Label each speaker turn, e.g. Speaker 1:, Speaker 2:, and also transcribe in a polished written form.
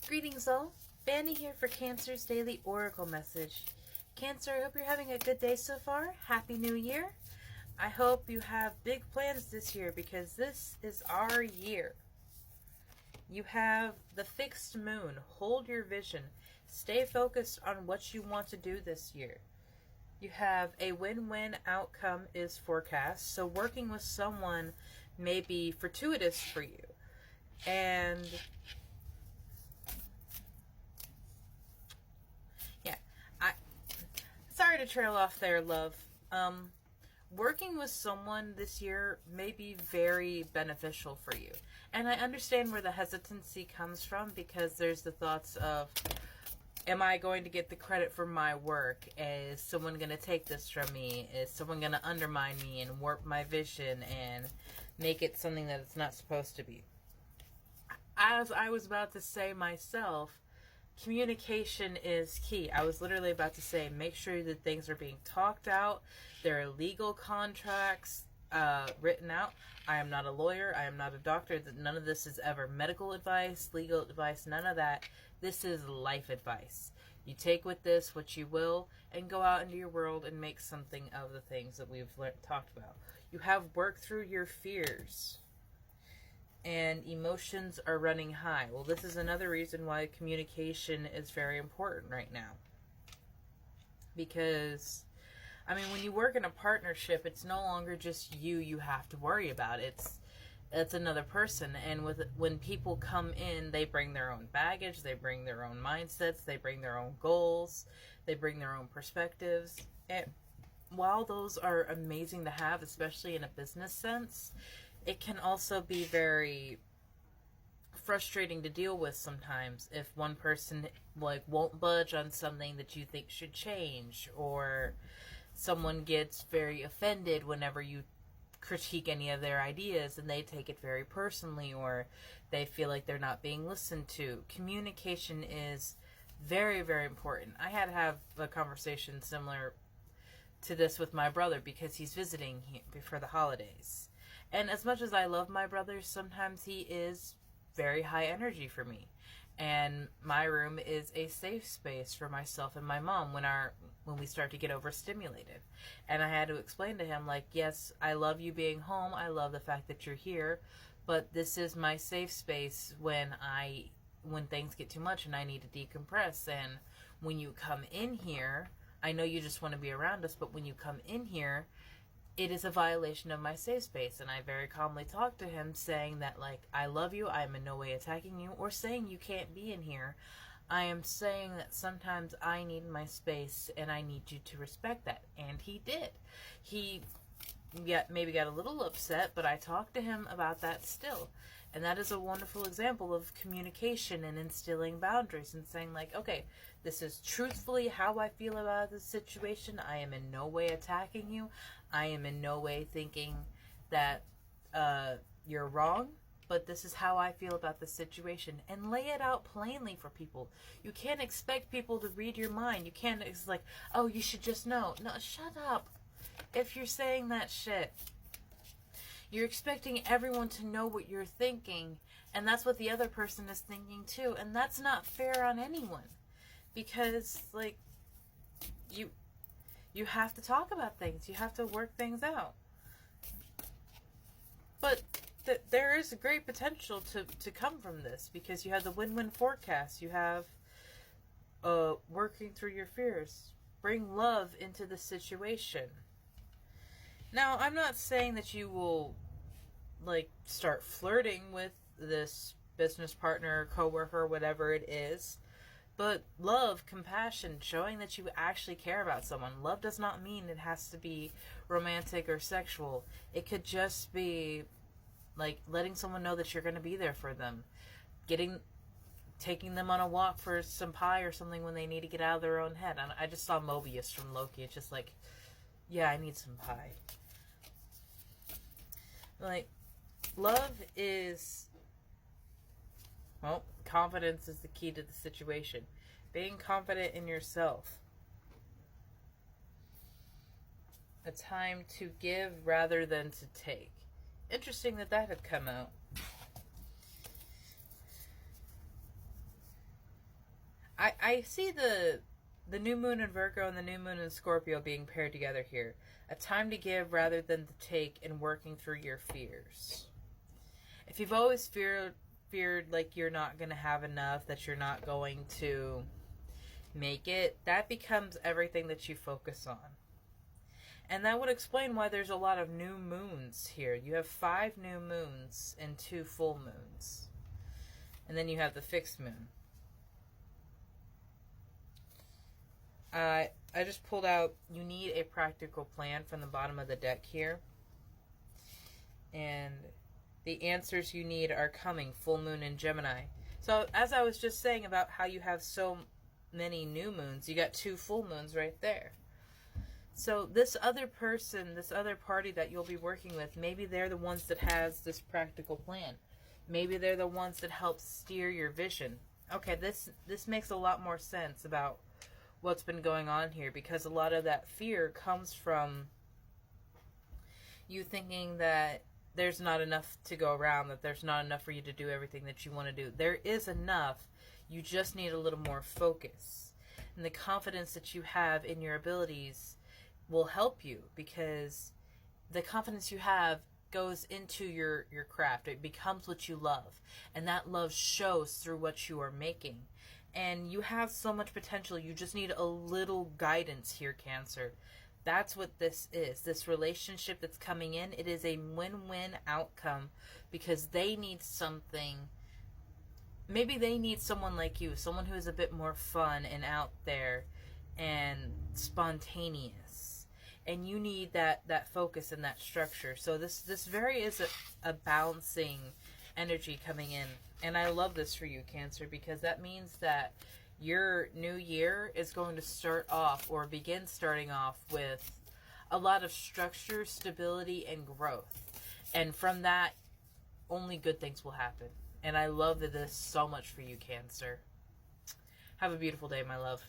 Speaker 1: Greetings all, Fanny here for Cancer's Daily Oracle Message. Cancer, I hope you're having a good day so far. Happy New Year. I hope you have big plans this year because this is our year. You have the fixed moon. Hold your vision. Stay focused on what you want to do this year. You have a win-win outcome is forecast, so working with someone may be fortuitous for you. And sorry to trail off there, love. Working with someone this year may be very beneficial for you. And I understand where the hesitancy comes from because there's the thoughts of, am I going to get the credit for my work? Is someone going to take this from me? Is someone going to undermine me and warp my vision and make it something that it's not supposed to be? As I was about to say myself, communication is key. I was literally about to say, make sure that things are being talked out. There are legal contracts written out. I am not a lawyer. I am not a doctor. None of this is ever medical advice, legal advice, none of that. This is life advice. You take with this what you will and go out into your world and make something of the things that we've talked about. You have worked through your fears. And emotions are running high. Well, this is another reason why communication is very important right now. Because, I mean, when you work in a partnership, it's no longer just you have to worry about. It's another person. And when people come in, they bring their own baggage, they bring their own mindsets, they bring their own goals, they bring their own perspectives. And while those are amazing to have, especially in a business sense, it can also be very frustrating to deal with sometimes if one person won't budge on something that you think should change, or someone gets very offended whenever you critique any of their ideas and they take it very personally, or they feel like they're not being listened to. Communication is very, very important. I had to have a conversation similar to this with my brother because he's visiting here before the holidays. And as much as I love my brother, sometimes he is very high energy for me. And my room is a safe space for myself and my mom when we start to get overstimulated. And I had to explain to him, like, yes, I love you being home. I love the fact that you're here. But this is my safe space when things get too much and I need to decompress. And when you come in here, I know you just want to be around us, but when you come in here, it is a violation of my safe space. And I very calmly talked to him, saying that, like, I love you, I am in no way attacking you, or saying you can't be in here. I am saying that sometimes I need my space, and I need you to respect that. And he did. He maybe got a little upset, but I talked to him about that still. And that is a wonderful example of communication and instilling boundaries and saying, like, okay, this is truthfully how I feel about this situation. I am in no way attacking you. I am in no way thinking that you're wrong, but this is how I feel about the situation. And lay it out plainly for people. You can't expect people to read your mind. You can't, it's like, oh, you should just know. No, shut up. If you're saying that shit, you're expecting everyone to know what you're thinking, and that's what the other person is thinking too, and that's not fair on anyone. Because, like, you have to talk about things. You have to work things out. But there is a great potential to come from this, because you have the win-win forecast. You have working through your fears. Bring love into the situation. Now, I'm not saying that you will, like, start flirting with this business partner, coworker, whatever it is. But love, compassion, showing that you actually care about someone. Love does not mean it has to be romantic or sexual. It could just be, like, letting someone know that you're going to be there for them. Taking them on a walk for some pie or something when they need to get out of their own head. I just saw Mobius from Loki. It's just like, yeah, I need some pie. Like, love is, well, confidence is the key to the situation. Being confident in yourself. A time to give rather than to take. Interesting that that had come out. I see the new moon in Virgo and the new moon in Scorpio being paired together here. A time to give rather than to take, and working through your fears. If you've always feared like you're not going to have enough, that you're not going to make it, that becomes everything that you focus on. And that would explain why there's a lot of new moons here. You have 5 new moons and 2 full moons. And then you have the fixed moon. I just pulled out, you need a practical plan from the bottom of the deck here. And the answers you need are coming, full moon in Gemini. So as I was just saying about how you have so many new moons, you got 2 full moons right there. So this other person, this other party that you'll be working with, maybe they're the ones that has this practical plan. Maybe they're the ones that help steer your vision. Okay, this makes a lot more sense about what's been going on here, because a lot of that fear comes from you thinking that there's not enough to go around, that there's not enough for you to do everything that you want to do. There is enough. You just need a little more focus. And the confidence that you have in your abilities will help you, because the confidence you have goes into your craft. It becomes what you love. And that love shows through what you are making. And you have so much potential. You just need a little guidance here, Cancer. That's what this is. This relationship that's coming in, it is a win-win outcome, because they need something. Maybe they need someone like you, someone who is a bit more fun and out there and spontaneous. And you need that focus and that structure. So this very is a balancing energy coming in. And I love this for you, Cancer, because that means that your new year is going to start off, or begin starting off, with a lot of structure, stability, and growth. And from that, only good things will happen. And I love this so much for you, Cancer. Have a beautiful day, my love.